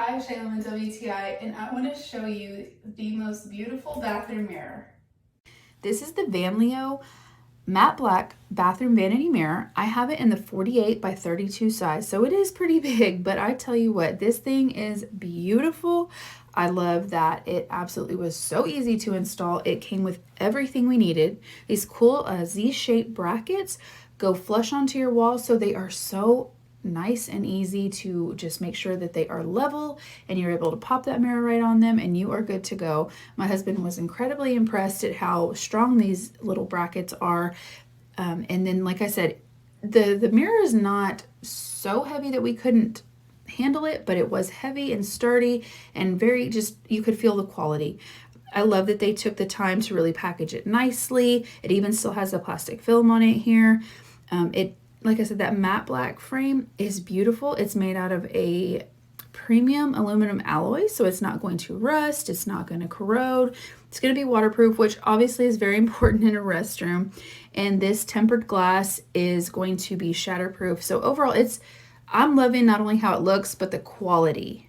Hi, Shaylin with WTI, and I want to show you the most beautiful bathroom mirror. This is the VANLIO matte black bathroom vanity mirror. I have it in the 48 by 32 size, so it is pretty big, but I tell you what, this thing is beautiful. I love that it absolutely was so easy to install. It came with everything we needed. These cool Z-shaped brackets go flush onto your wall, so they are so nice and easy to just make sure that they are level, and you're able to pop that mirror right on them and you are good to go. My husband was incredibly impressed at how strong these little brackets are. And then, like I said, the mirror is not so heavy that we couldn't handle it, but it was heavy and sturdy and very just, you could feel the quality. I love that they took the time to really package it nicely. It even still has a plastic film on it here. Like I said, that matte black frame is beautiful. It's made out of a premium aluminum alloy, so it's not going to rust, it's not going to corrode, it's going to be waterproof, which obviously is very important in a restroom. And this tempered glass is going to be shatterproof. So overall, I'm loving not only how it looks, but the quality.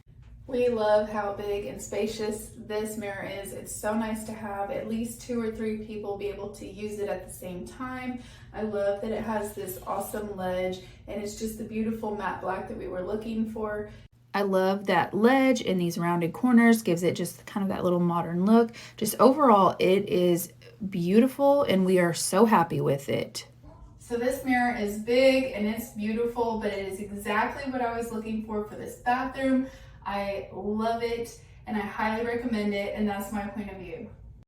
We love how big and spacious this mirror is. It's so nice to have at least 2 or 3 people be able to use it at the same time. I love that it has this awesome ledge, and it's just the beautiful matte black that we were looking for. I love that ledge and these rounded corners, gives it just kind of that little modern look. Just overall, it is beautiful and we are so happy with it. So this mirror is big and it's beautiful, but it is exactly what I was looking for this bathroom. I love it and I highly recommend it, and that's my point of view.